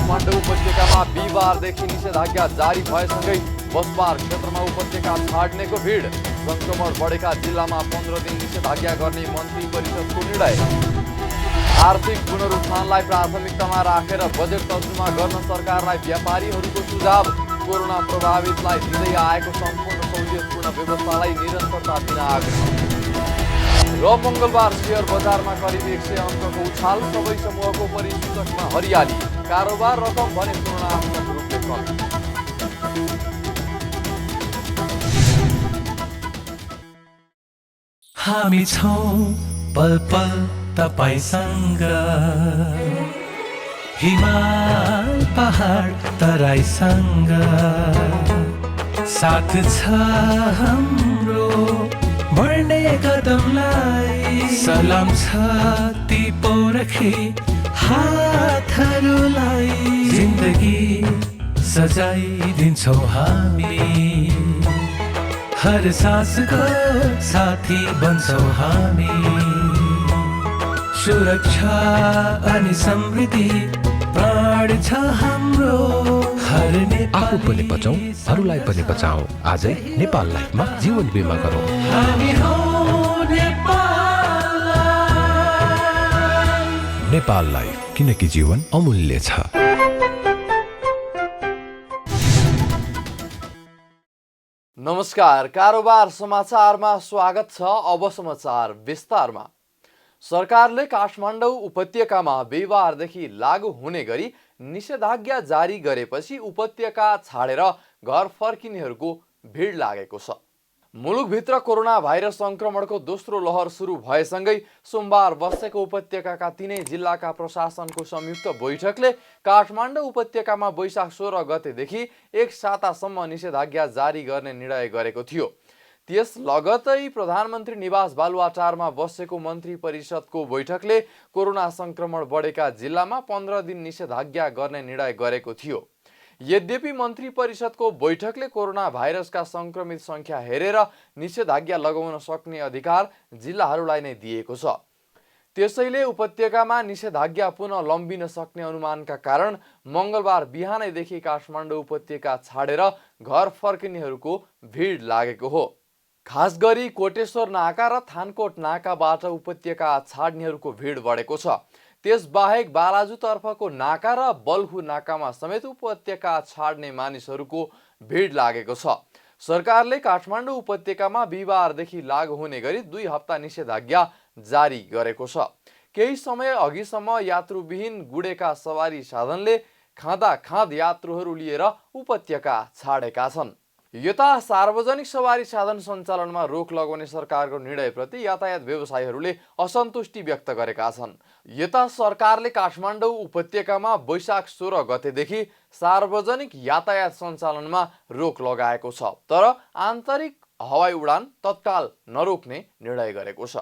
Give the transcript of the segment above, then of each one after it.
काठमाडौँ उपत्यकामा बिहिबारदेखि निषेधाज्ञा जारी भएसँगै बसपार क्षेत्रमा उपत्यका छाड्नेको भिड। संक्रमण बढेका जिल्लामा 15 दिन निषेधाज्ञा गर्ने मन्त्री परिषदको निर्णय। आर्थिक पुनरुत्थानलाई प्राथमिकतामा राखेर बजेट तर्जुमा गर्न सरकारलाई व्यापारीहरूको सुझाव। कोरोना प्रभावितलाई दिँदै आएको सम्पूर्ण सहुलियतपूर्ण व्यवस्थालाई निरन्तरता दिन आग्रह। र मङ्गलबार शेयर बजारमा करिब 100 अङ्कको उछाल, सबै समूहको परिसूचकमा हरियाली। कारोबार रकम भने तुलनात्मक रूपले कम। हामी छौं पल पल तपाईसँग, हिमाल पहाड तराईसँग, साथ छ हाम्रो बढ्ने कदमलाई। सलाम छ ती पोरखे हातहरूलाई, जिन्दगी सजाइदिन्छौँ हामी, हर सासको साथी बन्छौँ हामी। सुरक्षा अनि समृद्धि प्राण छ हाम्रो। आफू पनि बचौं, अरूलाई पनि बचाऊ। आजै नेपाल लाइफमा जीवन बिमा गरौँ। हामी हौं नेपाल लाइफ। नेपाल लाइफ, किनकि जीवन अमूल्य छ। नमस्कार, कारोबार समाचारमा स्वागत छ। अब समाचार विस्तारमा। सरकारले काठमाडौँ उपत्यकामा बिहिबारदेखि लागू हुने गरी निषेधाज्ञा जारी गरेपछि उपत्यका छाडेर घर फर्किनेहरूको भिड लागेको छ। मुलुकभित्र कोरोना भाइरस संक्रमणको दोस्रो लहर सुरु भएसँगै सोमबार बसेको उपत्यकाका 3 जिल्लाका प्रशासनको संयुक्त बैठकले काठमाडौँ उपत्यकामा वैशाख 16 गतेदेखि एक सातासम्म निषेधाज्ञा जारी गर्ने निर्णय गरेको थियो। त्यस लगतै प्रधानमन्त्री निवास बालुवाटारमा बसेको मन्त्री परिषदको बैठकले कोरोना संक्रमण बढेका जिल्लामा 15 दिन निषेधाज्ञा गर्ने निर्णय गरेको थियो। यद्यपि मन्त्री परिषदको बैठकले कोरोना भाइरसका संक्रमित संख्या हेरेर निषेधाज्ञा लगाउन सक्ने अधिकार जिल्लाहरूलाई नै दिएको छ। त्यसैले उपत्यकामा निषेधाज्ञा पुनः लम्बिन सक्ने अनुमानका कारण मङ्गलबार बिहानैदेखि काठमाडौँ उपत्यका छाडेर घर फर्किनेहरूको भिड लागेको हो। खास गरी कोटेश्वर नाका र थानकोट नाकाबाट उपत्यका छाड्नेहरूको भिड बढेको छ। त्यसबाहेक बालाजुतर्फको नाका र बल्खु नाकामा समेत उपत्यका छाड्ने मानिसहरूको भिड लागेको छ। सरकारले काठमाडौँ उपत्यकामा बिहिबारदेखि लागू हुने गरी 2 हप्ता निषेधाज्ञा जारी गरेको छ। केही समय अघिसम्म यात्रुविहीन गुडेका सवारी साधनले खाँदा यात्रुहरू लिएर उपत्यका छाडेका छन्। यता सार्वजनिक सवारी साधन सञ्चालनमा रोक लगाउने सरकारको निर्णयप्रति यातायात व्यवसायीहरूले असन्तुष्टि व्यक्त गरेका छन्। यता सरकारले काठमाडौँ उपत्यकामा वैशाख 16 गतेदेखि सार्वजनिक यातायात सञ्चालनमा रोक लगाएको छ, तर आन्तरिक हवाई उडान तत्काल नरोक्ने निर्णय गरेको छ।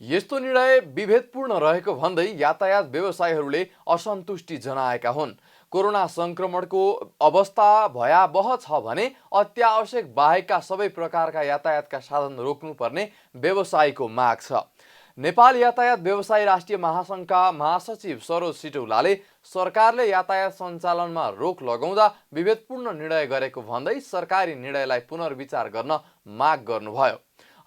यस्तो निर्णय विभेदपूर्ण रहेको भन्दै यातायात व्यवसायीहरूले असन्तुष्टि जनाएका हुन्। कोरोना संक्रमणको अवस्था भयावह छ भने अत्यावश्यक बाहेकका सबै प्रकारका यातायातका साधन रोक्नुपर्ने व्यवसायीको माग छ। नेपाल यातायात व्यवसायी राष्ट्रिय महासङ्घका महासचिव सरोज सिटौलाले सरकारले यातायात सञ्चालनमा रोक लगाउँदा विभेदपूर्ण निर्णय गरेको भन्दै सरकारी निर्णयलाई पुनर्विचार गर्न माग गर्नुभयो।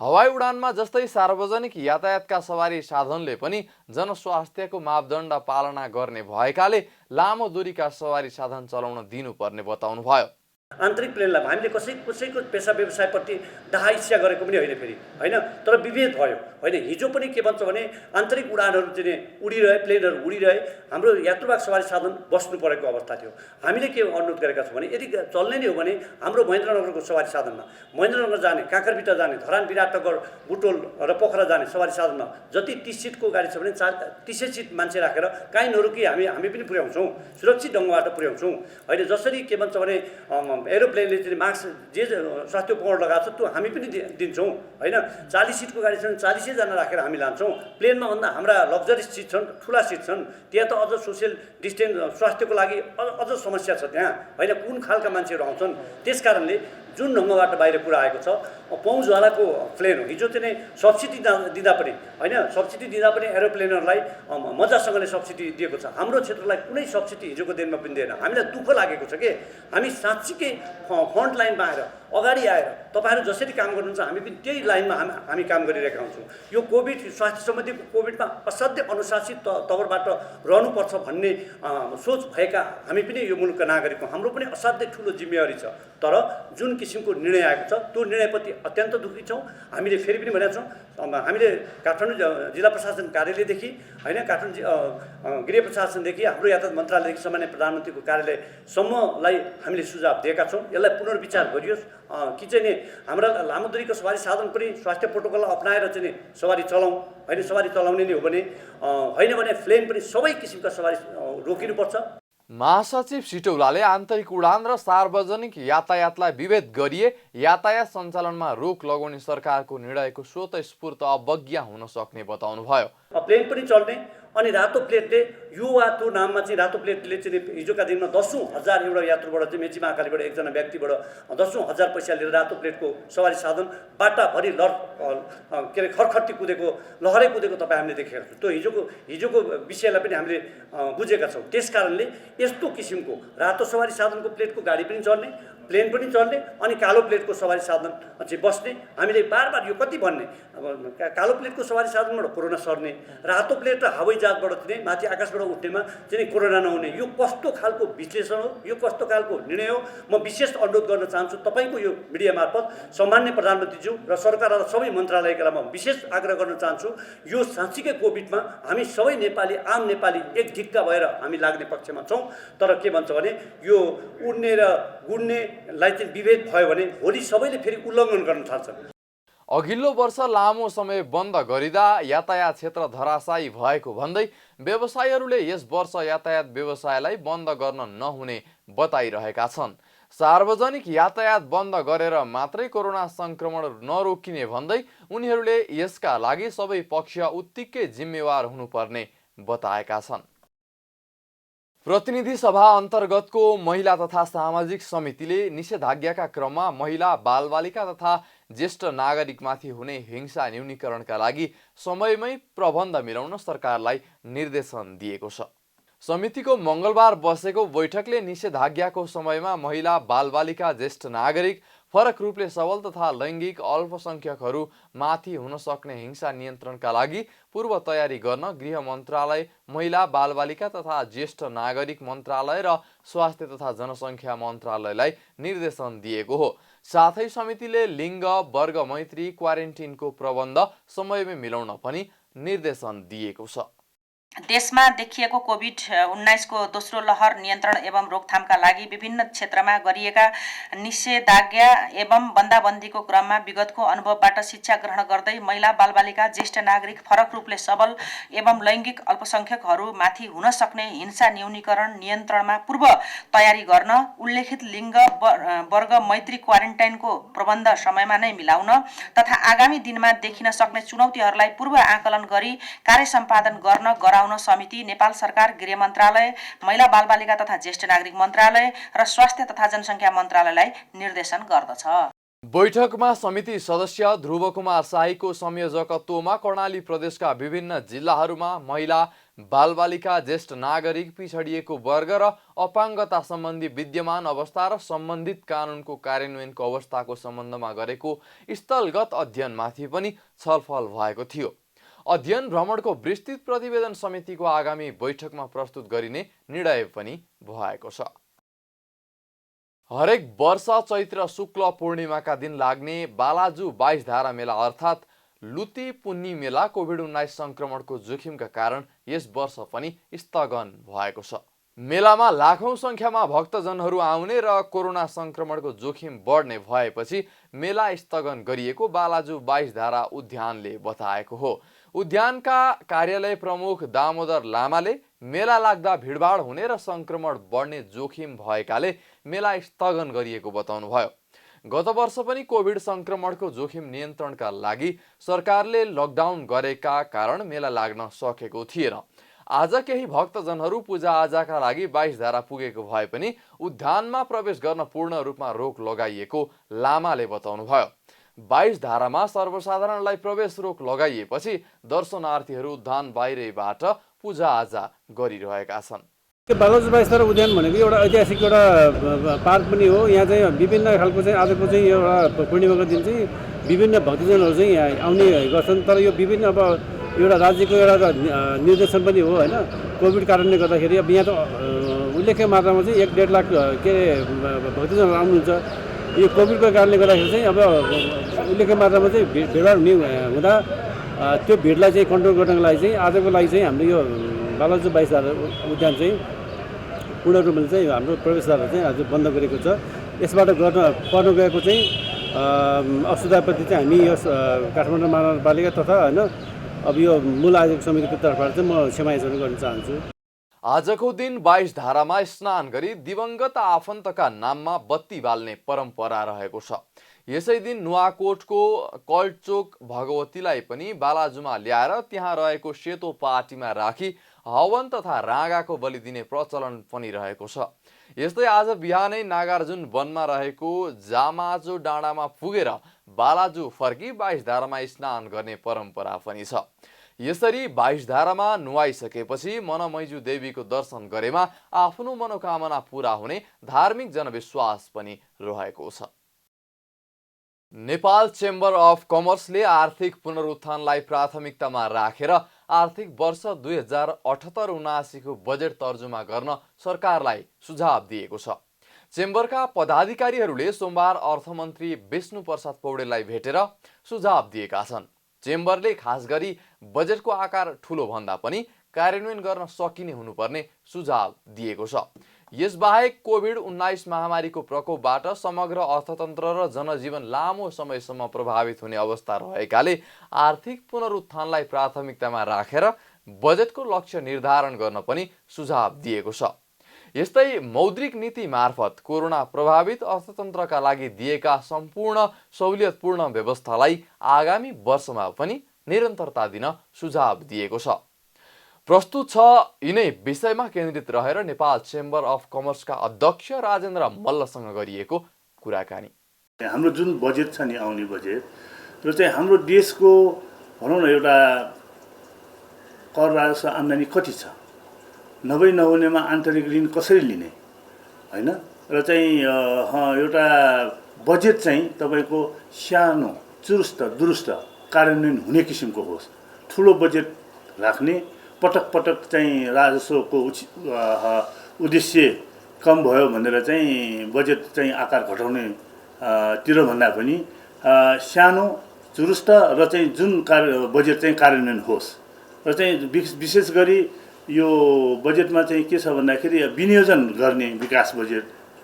हवाई उडानमा जस्तै सार्वजनिक यातायातका सवारी साधनले पनि जनस्वास्थ्यको मापदण्ड पालना गर्ने भएकाले लामो दूरीका सवारी साधन चलाउन दिनुपर्ने बताउनुभयो। आन्तरिक प्लेनलाई हामीले कसैको पेसा व्यवसायप्रति डाहा इच्छा गरेको पनि होइन फेरि होइन, तर विभेद भयो होइन। हिजो पनि के भन्छ भने आन्तरिक उडानहरू चाहिँ उडिरहे, प्लेनहरू उडिरहे, हाम्रो यात्रुवाहक सवारी साधन बस्नु परेको अवस्था थियो। हामीले के अनुरोध गरेका छौँ भने यदि चल्ने नै हो भने हाम्रो महेन्द्रनगरको सवारी साधनमा, महेन्द्रनगर जाने, काँकरबिटा जाने, धरान विराटनगर, बुटोल र पोखरा जाने सवारी साधनमा जति 30 सिटको गाडी छ भने 30 सिट मान्छे राखेर काहीँ नरोकी हामी पनि पुर्याउँछौँ, सुरक्षित ढङ्गबाट पुर्याउँछौँ होइन। जसरी के भन्छ भने एरोप्लेनले चाहिँ मास्क जे स्वास्थ्य उपकरण लगाएको छ त्यो हामी पनि दिन्छौँ होइन। 40 सिटको गाडी छ भने 40 जना राखेर हामी लान्छौँ। प्लेनमा भन्दा हाम्रा लग्जरी सिट छन्, ठुला सिट छन्, त्यहाँ त अझ सोसियल डिस्टेन्स स्वास्थ्यको लागि अझ समस्या छ त्यहाँ होइन। कुन खालका मान्छेहरू आउँछन्, त्यस कारणले जुन ढङ्गबाट बाहिर कुरा आएको छ पहुँचवालाको प्लेन हो। हिजो चाहिँ सब्सिडी दिँदा पनि होइन, सब्सिडी दिँदा पनि एरोप्लेनहरूलाई मजासँगले सब्सिडी दिएको छ। हाम्रो क्षेत्रलाई कुनै सब्सिडी हिजोको दिनमा पनि दिएन। हामीलाई दुःख लागेको छ कि हामी साँच्चीकै फ्रन्ट लाइनमा आएर अगाडि आएर तपाईँहरू जसरी काम गर्नुहुन्छ हामी पनि त्यही लाइनमा हामी काम गरिरहेका हुन्छौँ। यो कोभिड स्वास्थ्य सम्बन्धी कोभिडमा असाध्य अनुशासित तवरबाट रहनुपर्छ भन्ने सोच भएका हामी पनि यो मुलुकका नागरिक हौँ। हाम्रो पनि असाध्यै ठुलो जिम्मेवारी छ। तर जुन किसिमको निर्णय आएको छ त्यो निर्णयप्रति अत्यन्त दुःखी छौँ। हामीले फेरि पनि भनेका छौँ, हामीले काठमाडौँ जिल्ला प्रशासन कार्यालयदेखि होइन, काठमाडौँ गृह प्रशासनदेखि हाम्रो यातायात मन्त्रालयदेखि सामान्य प्रधानमन्त्रीको कार्यालयसम्मलाई हामीले सुझाव दिएका छौँ। यसलाई पुनर्विचार गरियोस् कि चाहिँ नि हाम्रा लामो दूरीको सवारी साधन पनि स्वास्थ्य प्रोटोकल अप्नाएर चाहिँ नि सवारी चलाउँ होइन, सवारी चलाउने नै हो भने होइन भने प्लेन पनि सबै किसिमका सवारी रोकिनुपर्छ। महासचिव सिटौलाले आन्तरिक उडान र सार्वजनिक यातायातलाई विभेद गरिए यातायात सञ्चालनमा रोक लगाउने सरकारको निर्णयको स्वतस्फूर्त अवज्ञा हुन सक्ने बताउनुभयो। प्लेन पनि चल्ने अनि रातो प्लेटले यो वा त्यो नाममा चाहिँ रातो प्लेटले चाहिँ हिजोका दिनमा 10,000 एउटा यात्रुबाट चाहिँ मेची महाकालीबाट एकजना व्यक्तिबाट 10,000 पैसा लिएर रातो प्लेटको सवारी साधन बाटाभरि के अरे खरखट्टी कुदेको लहरै कुदेको तपाईँ हामीले देखेका छौँ। त्यो हिजोको विषयलाई पनि हामीले बुझेका छौँ। त्यस कारणले यस्तो किसिमको रातो सवारी साधनको प्लेटको गाडी पनि चल्ने, प्लेन पनि चल्ने अनि कालो प्लेटको सवारी साधन चाहिँ बस्ने। हामीले बार यो कति भन्ने, कालो प्लेटको सवारी साधनबाट कोरोना सर्ने, रातो प्लेट र हवाई जहाजबाट चाहिँ माथि आकाशबाट उठ्नेमा चाहिँ कोरोना नहुने, यो कस्तो खालको विश्लेषण हो, यो कस्तो खालको निर्णय हो। म विशेष अनुरोध गर्न चाहन्छु तपाईँको यो मिडिया मार्फत सम्मान्य प्रधानमन्त्रीज्यू र सरकार र सबै मन्त्रालयका म विशेष आग्रह गर्न चाहन्छु, यो साँच्चीकै कोभिडमा हामी सबै नेपाली आम नेपाली एक ढिक्का भएर हामी लाग्ने पक्षमा छौँ। तर के भन्छ भने यो उड्ने र गुड्नेलाई चाहिँ विभेद भयो भने भोलि सबैले फेरि उल्लङ्घन गर्न थाल्छन्। अघिल्लो वर्ष लामो समय बन्द गरिँदा यातायात क्षेत्र धराशायी भएको भन्दै व्यवसायीहरूले यस वर्ष यातायात व्यवसायलाई बन्द गर्न नहुने बताइरहेका छन्। सार्वजनिक यातायात बन्द गरेर मात्रै कोरोना संक्रमण नरोकिने भन्दै उनीहरूले यसका लागि सबै पक्ष उत्तिकै जिम्मेवार हुनुपर्ने बताएका छन्। प्रतिनिधि सभा अन्तर्गतको महिला तथा सामाजिक समितिले निषेधाज्ञाका क्रममा महिला बालबालिका तथा ज्येष्ठ नागरिकमाथि हुने हिंसा न्यूनीकरणका लागि समयमै प्रबन्ध मिलाउन सरकारलाई निर्देशन दिएको छ। समितिको मङ्गलबार बसेको बैठकले निषेधाज्ञाको समयमा महिला बालबालिका ज्येष्ठ नागरिक फरक रूपले सबल तथा लैङ्गिक अल्पसंख्यकहरू माथि हुन सक्ने हिंसा नियन्त्रणका लागि पूर्व तयारी गर्न गृह मन्त्रालय, महिला बालबालिका तथा ज्येष्ठ नागरिक मन्त्रालय र स्वास्थ्य तथा जनसङ्ख्या मन्त्रालयलाई निर्देशन दिएको हो। साथै समितिले लिङ्ग वर्ग मैत्री क्वारेन्टिनको प्रबन्ध समयमै मिलाउन पनि निर्देशन दिएको छ। देशमा देखिएको कोभिड-19 को दोस्रो लहर नियन्त्रण एवं रोकथामका लागि विभिन्न क्षेत्रमा गरिएका निषेधाज्ञा एवं बन्दाबन्दीको क्रममा विगतको अनुभवबाट शिक्षा ग्रहण गर्दै महिला बालबालिका ज्येष्ठ नागरिक फरक रूपले सबल एवं लैङ्गिक अल्पसंख्यकहरूमाथि हुन सक्ने हिंसा न्यूनीकरण नियन्त्रणमा पूर्व तयारी गर्न उल्लेखित लिङ्ग वर्ग मैत्री क्वारेन्टाइनको प्रबन्ध समयमा नै मिलाउन तथा आगामी दिनमा देखिन सक्ने चुनौतीहरूलाई पूर्व आकलन गरी कार्य सम्पादन गर्न समिति नेपाल सरकार, गृह मन्त्रालय, महिला बालबालिका तथा ज्येष्ठ नागरिक मन्त्रालय र स्वास्थ्य तथा जनसङ्ख्या मन्त्रालयलाई निर्देशन गर्दछ। बैठकमा समिति सदस्य ध्रुव कुमार शाहीको संयोजकत्वमा कर्णाली प्रदेशका विभिन्न जिल्लाहरूमा महिला बालबालिका ज्येष्ठ नागरिक पिछडिएको वर्ग र अपाङ्गता सम्बन्धी विद्यमान अवस्था र सम्बन्धित कानुनको कार्यान्वयनको अवस्थाको सम्बन्धमा गरेको स्थलगत अध्ययनमाथि पनि छलफल भएको थियो। अध्ययन भ्रमणको विस्तृत प्रतिवेदन समितिको आगामी बैठकमा प्रस्तुत गरिने निर्णय पनि भएको छ। हरेक वर्ष चैत्र शुक्ल पूर्णिमाका दिन लाग्ने बालाजु 22 धारा मेला अर्थात् लुती पुन्नी मेला कोभिड-19 संक्रमणको जोखिमका कारण यस वर्ष पनि स्थगन भएको छ। मेलामा लाखौं संख्यामा भक्तजनहरू आउने र कोरोना संक्रमणको जोखिम बढ्ने भएपछि मेला स्थगन गरिएको बालाजु 22 धारा उद्यानले बताएको हो। उद्यानका कार्यालय प्रमुख दामोदर लामाले मेला लाग्दा भिडभाड हुने र संक्रमण बढ्ने जोखिम भएकाले मेला स्थगन गरिएको बताउनुभयो। गत वर्ष पनि कोभिड संक्रमणको जोखिम नियन्त्रणका लागि सरकारले लकडाउन गरेका कारण मेला लाग्न सकेको थिएन। आज केही भक्तजनहरू पूजाआजाका लागि 22 धारा पुगेको भए पनि उद्यानमा प्रवेश गर्न पूर्ण रूपमा रोक लगाइएको लामाले बताउनुभयो। 22 धारामा सर्वसाधारणलाई प्रवेश रोक लगाइएपछि दर्शनार्थीहरू उद्यान बाहिरैबाट पूजाआजा गरिरहेका छन्। बालाजु 22 धारा उद्यान भनेको एउटा ऐतिहासिक एउटा पार्क पनि हो। यहाँ चाहिँ विभिन्न खालको चाहिँ आजको चाहिँ एउटा पूर्णिमाको दिन चाहिँ विभिन्न भक्तजनहरू चाहिँ यहाँ आउने गर्छन्। तर यो विभिन्न अब एउटा राज्यको एउटा निर्देशन पनि हो होइन। कोभिड कारणले गर्दाखेरि अब यहाँ त उल्लेख्य मात्रामा चाहिँ 1.5 लाख के भक्तजनहरू आउनुहुन्छ। यो कोभिडको कारणले गर्दाखेरि चाहिँ अब उल्लेख्य मात्रामा चाहिँ भिडभाड हुँदा त्यो भिडलाई चाहिँ कन्ट्रोल गर्नको लागि चाहिँ आजको लागि चाहिँ हाम्रो यो बालाजु 22 धारा उद्यान चाहिँ पूर्ण रूपमा चाहिँ हाम्रो प्रवेशद्वार चाहिँ आज बन्द गरेको छ। यसबाट पर्न गएको चाहिँ असुविधाप्रति चाहिँ हामी यस काठमाडौँ महानगरपालिका तथा होइन अब यो मूल आयोजक समितिको तर्फबाट चाहिँ म क्षमा याचना गर्न चाहन्छु। आजको दिन 22 धारामा स्नान गरी दिवंगत आफन्तका नाममा बत्ती बाल्ने परम्परा रहेको छ। यसै दिन नुवाकोटको कल्चोक भगवतीलाई पनि बालाजुमा ल्याएर त्यहाँ रहेको सेतो पाटीमा राखी हवन तथा राँगाको बलि दिने प्रचलन पनि रहेको छ। यस्तै आज बिहानै नागार्जुन वनमा रहेको जामाजो डाँडामा पुगेर बालाजु फर्की 22 धारामा स्नान गर्ने परम्परा पनि छ। यसरी 22 धारामा नुहाइसकेपछि मनमैजु देवीको दर्शन गरेमा आफ्नो मनोकामना पूरा हुने धार्मिक जनविश्वास पनि रहेको छ। नेपाल चेम्बर अफ कमर्सले आर्थिक पुनरुत्थानलाई प्राथमिकतामा राखेर आर्थिक वर्ष 2078-79 को बजेट तर्जुमा गर्न सरकारलाई सुझाव दिएको छ। चेम्बरका पदाधिकारीहरूले सोमबार अर्थमन्त्री विष्णु प्रसाद पौडेललाई भेटेर सुझाव दिएका छन्। चेम्बरले खास गरी बजेटको आकार ठूलो भन्दा पनि कार्यान्वयन गर्न सकिने हुनुपर्ने सुझाव दिएको छ। यसबाहेक कोभिड-19 महामारीको प्रकोपबाट समग्र अर्थतन्त्र र जनजीवन लामो समयसम्म प्रभावित हुने अवस्था रहेकाले आर्थिक पुनरुत्थानलाई प्राथमिकतामा राखेर बजेटको लक्ष्य निर्धारण गर्न पनि सुझाव दिएको छ। यस्तै मौद्रिक नीति मार्फत कोरोना प्रभावित अर्थतन्त्रका लागि दिएका सम्पूर्ण सहुलियतपूर्ण व्यवस्थालाई आगामी वर्षमा पनि निरन्तरता दिन सुझाव दिएको छ। प्रस्तुत छ यिनै विषयमा केन्द्रित रहेर नेपाल चेम्बर अफ कमर्सका अध्यक्ष राजेन्द्र मल्लसँग गरिएको कुराकानी। हाम्रो जुन बजेट छ नि आउने बजेट र चाहिँ हाम्रो देशको भनौँ न एउटा कर राजस्व आम्दानी कति छ, नहुनेमा आन्तरिक ऋण कसरी लिने होइन र चाहिँ एउटा बजेट चाहिँ तपाईँको सानो चुरुस्त दुरुस्त कार्यान्वयन हुने किसिमको होस्। ठुलो बजेट राख्ने पटक पटक चाहिँ राजस्वको उद्देश्य कम भयो भनेर चाहिँ बजेट चाहिँ आकार घटाउने तिर भन्दा पनि सानो चुरुस्त र चाहिँ जुन बजेट चाहिँ कार्यान्वयन होस् र चाहिँ विशेष गरी यो बजेटमा चाहिँ के छ भन्दाखेरि विनियोजन गर्ने विकास बजेट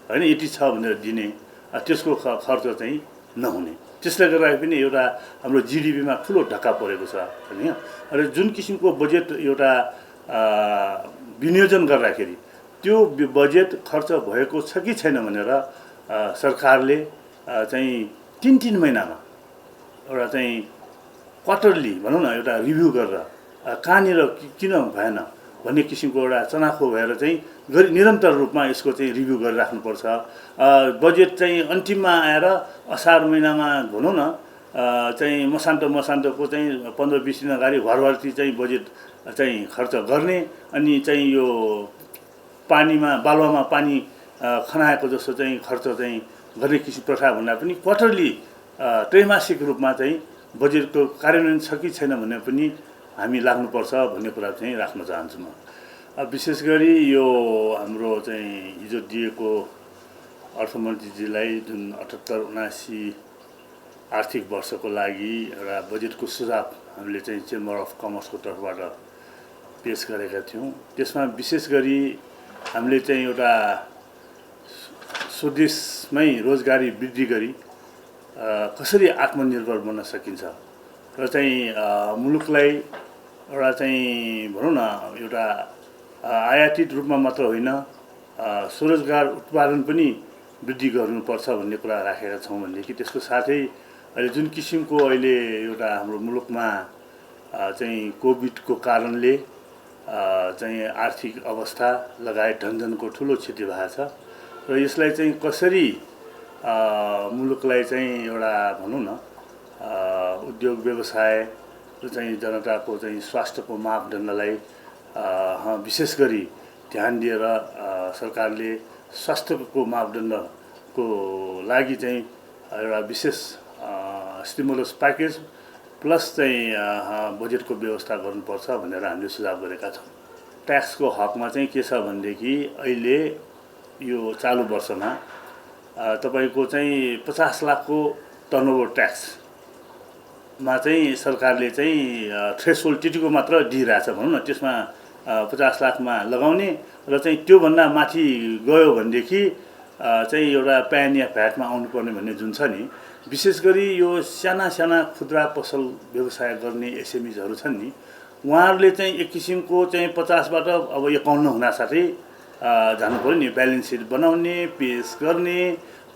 होइन यति छ भनेर दिने त्यसको खर्च चाहिँ नहुने, त्यसले गर्दा पनि एउटा हाम्रो जिडिपीमा ठुलो धक्का परेको छ होइन। र जुन किसिमको बजेट एउटा विनियोजन गर्दाखेरि त्यो बजेट खर्च भएको छ कि छैन भनेर सरकारले चाहिँ 3 महिनामा एउटा चाहिँ क्वार्टरली भनौँ न एउटा रिभ्यू गरेर कहाँनिर किन भएन भन्ने किसिमको एउटा चनाखो भएर चाहिँ निरन्तर रूपमा यसको चाहिँ रिभ्यू गरिराख्नुपर्छ। बजेट चाहिँ अन्तिममा आएर असार महिनामा भनौँ न चाहिँ मसान्तको चाहिँ 15-20 दिन अगाडि घरघरती चाहिँ बजेट चाहिँ खर्च गर्ने अनि चाहिँ यो पानीमा बालुवामा पानी खनाएको जस्तो चाहिँ खर्च चाहिँ गर्ने किसिम प्रथा भन्दा पनि क्वार्टरली त्रैमासिक रूपमा चाहिँ बजेटको कार्यान्वयन छ कि छैन भन्ने पनि हामी लाग्नुपर्छ भन्ने कुरा चाहिँ राख्न चाहन्छु म। विशेष गरी यो हाम्रो चाहिँ हिजो दिएको अर्थमन्त्रीजीलाई जुन 78-79 आर्थिक वर्षको लागि एउटा बजेटको सुझाव हामीले चाहिँ चेम्बर अफ कमर्सको तर्फबाट पेश गरेका थियौँ। त्यसमा विशेष गरी हामीले चाहिँ एउटा स्वदेशमै रोजगारी वृद्धि गरी कसरी आत्मनिर्भर बन्न सकिन्छ र चाहिँ मुलुकलाई एउटा चाहिँ भनौँ न एउटा आयातित रूपमा मात्र होइन स्वरोजगार उत्पादन पनि वृद्धि गर्नुपर्छ भन्ने कुरा राखेका छौँ भनेदेखि त्यसको साथै अहिले जुन किसिमको अहिले एउटा हाम्रो मुलुकमा चाहिँ कोभिडको कारणले चाहिँ आर्थिक अवस्था लगायत ढनढनको ठुलो क्षति भएको छ र यसलाई चाहिँ कसरी मुलुकलाई चाहिँ एउटा भनौँ न उद्योग व्यवसाय र चाहिँ जनताको चाहिँ स्वास्थ्यको मापदण्डलाई विशेष गरी ध्यान दिएर सरकारले स्वास्थ्यको मापदण्डको लागि चाहिँ एउटा विशेष स्टिमुलस प्याकेज प्लस चाहिँ बजेटको व्यवस्था गर्नुपर्छ भनेर हामीले सुझाव गरेका छौँ। ट्याक्सको हकमा चाहिँ के छ भनेदेखि अहिले यो चालु वर्षमा तपाईँको चाहिँ 50 लाखको टर्नओभर ट्याक्समा चाहिँ सरकारले चाहिँ थ्रेसहोल्ड त्यतिको मात्र दिइरहेछ भनौँ न। त्यसमा 50 लाखमा लगाउने र चाहिँ त्योभन्दा माथि गयो भनेदेखि चाहिँ एउटा प्यान या भ्याटमा आउनुपर्ने भन्ने जुन छ नि, विशेष गरी यो साना खुद्रा पसल व्यवसाय गर्ने एसएमइजहरू छन् नि, उहाँहरूले चाहिँ एक किसिमको चाहिँ 50बाट अब 51 हुनासाथै जानु पऱ्यो नि। ब्यालेन्स सिट बनाउने, पेस गर्ने,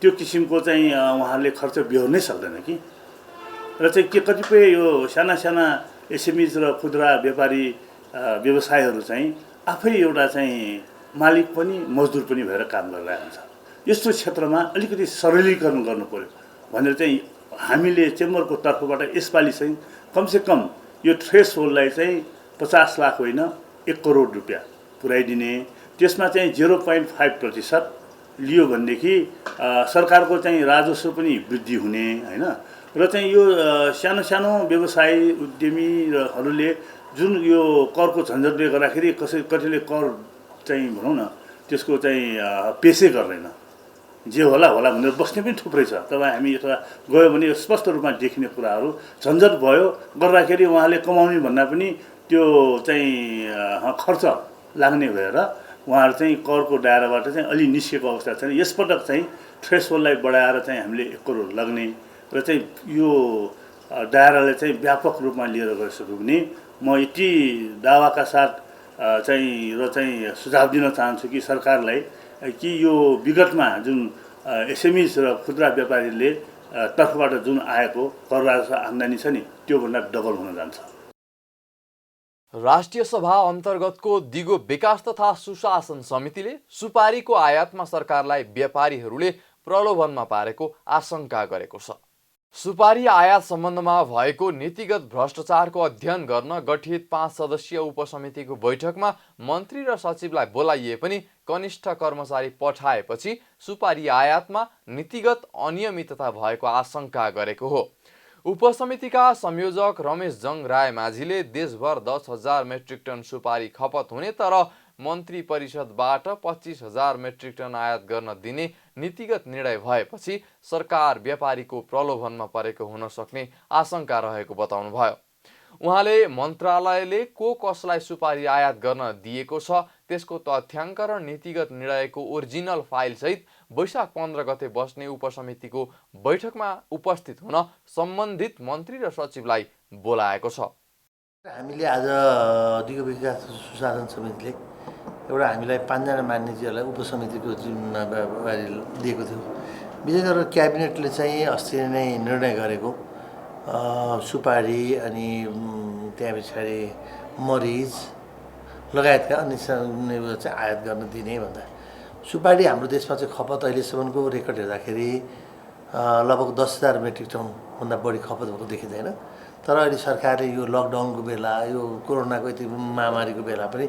त्यो किसिमको चाहिँ उहाँहरूले खर्च बिहोर्नै सक्दैन कि। र चाहिँ के कतिपय यो साना एसएमइज र खुद्रा व्यापारी व्यवसायहरू चाहिँ आफै एउटा चाहिँ मालिक पनि मजदुर पनि भएर काम गरिरहेको हुन्छ। यस्तो क्षेत्रमा अलिकति सरलीकरण गर्नु पर्यो भनेर चाहिँ हामीले चेम्बरको तर्फबाट यसपालि चाहिँ कमसेकम यो थ्रेसहोल्डलाई चाहिँ 50 लाख होइन 1 करोड रुपियाँ पुर्याइदिने, त्यसमा चाहिँ 0.5% लियो भनेदेखि सरकारको चाहिँ राजस्व पनि वृद्धि हुने होइन। र चाहिँ यो सानो व्यवसाय उद्यमीहरूले जुन यो करको झन्झटले गर्दाखेरि कतिले कर चाहिँ भनौँ न त्यसको चाहिँ पेसै गर्दैन, जे होला भनेर बस्ने पनि थुप्रै छ। तपाईँ हामी यता गयो भने स्पष्ट रूपमा देखिने कुराहरू झन्झट भयो गर्दाखेरि उहाँले कमाउने भन्दा पनि त्यो चाहिँ खर्च लाग्ने भएर उहाँहरू चाहिँ करको दायराबाट चाहिँ अलि निस्केको अवस्था छ। यसपटक चाहिँ थ्रेसहोल्डलाई बढाएर चाहिँ हामीले 1 करोड लाग्ने र चाहिँ यो दायरालाई चाहिँ व्यापक रूपमा लिएर गइसक्यो भने म यति दावाका साथ चाहिँ सुझाव दिन चाहन्छु कि सरकारलाई कि यो विगतमा जुन एसएमइज र खुद्रा व्यापारीले तर्फबाट जुन आएको कर राजस्व आम्दानी छ नि, त्योभन्दा डबल हुन जान्छ। राष्ट्रिय सभा अन्तर्गतको दिगो विकास तथा सुशासन समितिले सुपारीको आयातमा सरकारलाई व्यापारीहरूले प्रलोभनमा पारेको आशंका गरेको छ। सुपारी आयात सम्बन्धमा भएको नीतिगत भ्रष्टाचारको अध्ययन गर्न गठित 5 सदस्यीय उपसमितिको बैठकमा मन्त्री र सचिवलाई बोलाइए पनि कनिष्ठ कर्मचारी पठाएपछि सुपारी आयातमा नीतिगत अनियमितता भएको आशंका गरेको हो। उपसमितिका संयोजक रमेश जङ रायमाझीले देशभर 10,000 मेट्रिक टन सुपारी खपत हुने तर मन्त्री परिषदबाट 25,000 मेट्रिक टन आयात गर्न दिने नीतिगत निर्णय भएपछि सरकार व्यापारीको प्रलोभनमा परेको हुन सक्ने आशंका रहेको बताउनुभयो। उहाँले मन्त्रालयले कसलाई सुपारी आयात गर्न दिएको छ त्यसको तथ्याङ्क र नीतिगत निर्णयको ओरिजिनल फाइल सहित वैशाख 15 गते बस्ने उपसमितिको बैठकमा उपस्थित हुन सम्बन्धित मन्त्री र सचिवलाई बोलाएको छ। हामीले आज दिगो विकास सुशासन समितिले एउटा हामीलाई 5 जना मान्यजीहरूलाई उपसमितिको जिम्मेवारी दिएको थियो। विशेष गरेर क्याबिनेटले चाहिँ अस्ति नै निर्णय गरेको सुपारी अनि त्यहाँ पछाडि मरिच लगायतका अन्य चाहिँ आयात गर्न दिने भन्दा सुपारी हाम्रो देशमा चाहिँ खपत अहिलेसम्मको रेकर्ड हेर्दाखेरि लगभग 10,000 मेट्रिक टनभन्दा बढी खपत भएको देखिँदैन। तर अहिले सरकारले यो लकडाउनको बेला यो कोरोनाको यति महामारीको बेला पनि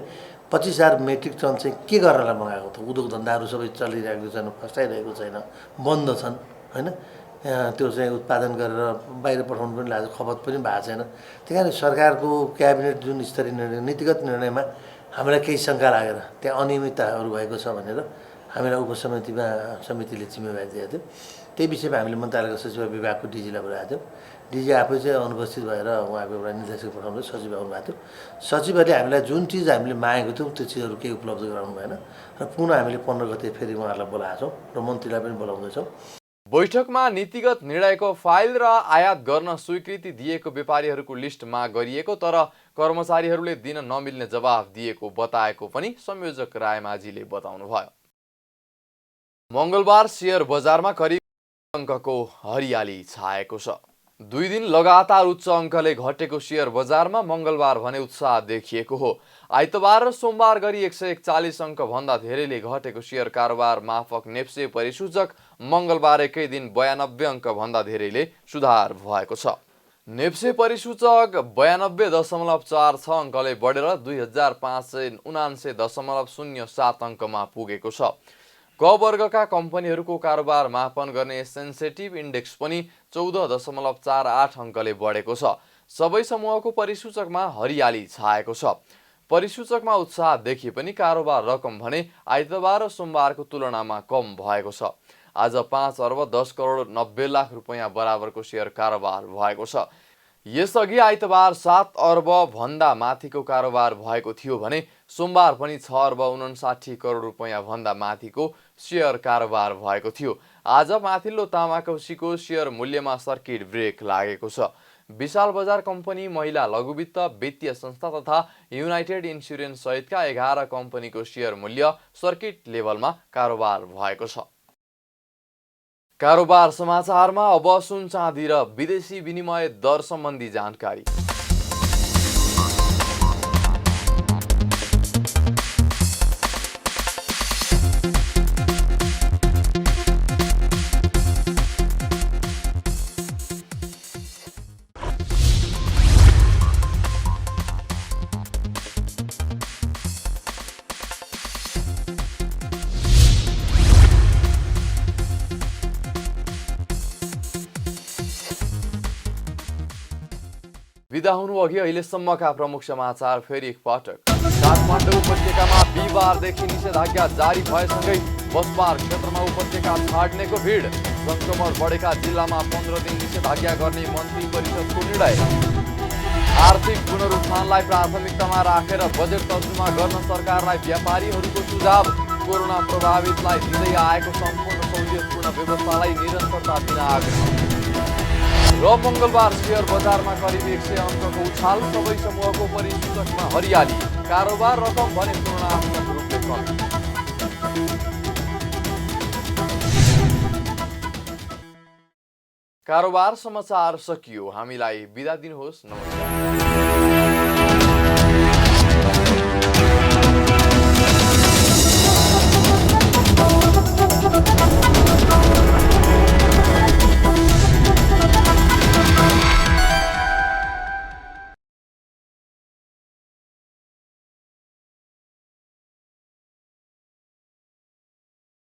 25,000 मेट्रिक टन चाहिँ के गर्नलाई मगाएको थियो। उद्योग धन्दाहरू सबै चलिरहेको छैन, फस्टाइरहेको छैन, बन्द छन् होइन। त्यो चाहिँ उत्पादन गरेर बाहिर पठाउनु पनि लाग्छ, खपत पनि भएको छैन। त्यही कारण सरकारको क्याबिनेट जुन स्तरीय निर्णय नीतिगत निर्णयमा हामीलाई केही शङ्का लागेर त्यहाँ अनियमितताहरू भएको छ भनेर हामीलाई समितिले जिम्मेवारी दिएको थियो। त्यही विषयमा हामीले मन्त्रालयको सचिव विभागको डिजीलाई बोलाएको थियौँ। डिजी आफै चाहिँ अनुपस्थित भएर उहाँको एउटा निर्देशक पठाउनु सचिव आउनुभएको थियो। सचिवहरूले हामीलाई जुन चिज हामीले मागेको थियौँ त्यो चिजहरू केही उपलब्ध गराउनु भएन र पुनः हामीले 15 गते फेरि उहाँहरूलाई बोलाएको छौँ र मन्त्रीलाई पनि बोलाउँदैछौँ। बैठकमा नीतिगत निर्णयको फाइल र आयात गर्न स्वीकृति दिएको व्यापारीहरूको लिस्ट माग गरिएको तर कर्मचारीहरूले दिन नमिल्ने जवाफ दिएको बताएको पनि संयोजक रायमाझीले बताउनुभयो। मङ्गलबार शेयर बजारमा करिब अङ्कको हरियाली छाएको छ। 2 दिन लगातार उच्च अङ्कले घटेको सेयर बजारमा मङ्गलबार भने उत्साह देखिएको हो। आइतबार र सोमबार गरी 141 अङ्क भन्दा धेरैले घटेको सेयर कारोबार माफक नेप्से परिसूचक मङ्गलबार एकै दिन 92 अङ्क भन्दा धेरैले सुधार भएको छ। नेप्से परिसूचक 92.46 अङ्कले बढेर 2579.07 अङ्कमा पुगेको छ। क वर्गका कम्पनीहरूको कारोबार मापन गर्ने सेन्सेटिभ इन्डेक्स पनि 14.48 अङ्कले बढेको छ। सबै समूहको परिसूचकमा हरियाली छाएको छ। परिसूचकमा उत्साह देखिए पनि कारोबार रकम भने आइतबार र सोमबारको तुलनामा कम भएको छ। आज 5 अर्ब 10 करोड 90 लाख रुपैयाँ बराबरको सेयर कारोबार भएको छ। यसअघि आइतबार 7 अर्ब भन्दा माथिको कारोबार भएको थियो भने सोमबार पनि 6 अर्ब 59 करोड रुपैयाँ भन्दा माथिको सेयर कारोबार भएको थियो। आज माथिल्लो तामाकोसीको सेयर मूल्यमा सर्किट ब्रेक लागेको छ। विशाल बजार कम्पनी, महिला लघुवित्त वित्तीय संस्था तथा युनाइटेड इन्स्योरेन्स सहितका 11 कम्पनीको सेयर मूल्य सर्किट लेभलमा कारोबार भएको छ। कारोबार समाचारमा अब सुन चाँदी र विदेशी विनिमय दर सम्बन्धी जानकारी। बिदा हुनु अघि अहिलेसम्मका प्रमुख समाचार फेरि एकपटक। काठमाडौँ उपत्यकामा बिहिबारदेखि निषेधाज्ञा जारी भएसँगै बसपार क्षेत्रमा उपत्यका छाड्नेको भिड। संक्रमण बढेका जिल्लामा 15 दिन निषेधाज्ञा गर्ने मन्त्री परिषदको निर्णय। आर्थिक पुनरुत्थानलाई प्राथमिकतामा राखेर बजेट तर्जुमा गर्न सरकारलाई व्यापारीहरूको सुझाव। कोरोना प्रभावितलाई दिँदै आएको सम्पूर्ण सहुलियतपूर्ण व्यवस्थालाई निरन्तरता दिन आग्रह। र मङ्गलबार सेयर बजारमा करिब 100 अङ्कको उछाल। सबै समूहको परिसूचकमा हरियाली। कारोबार रकम भने तुलनात्मक रूपले कम। कारोबार समाचार सकियो। हामीलाई बिदा दिनुहोस्। नमस्कार।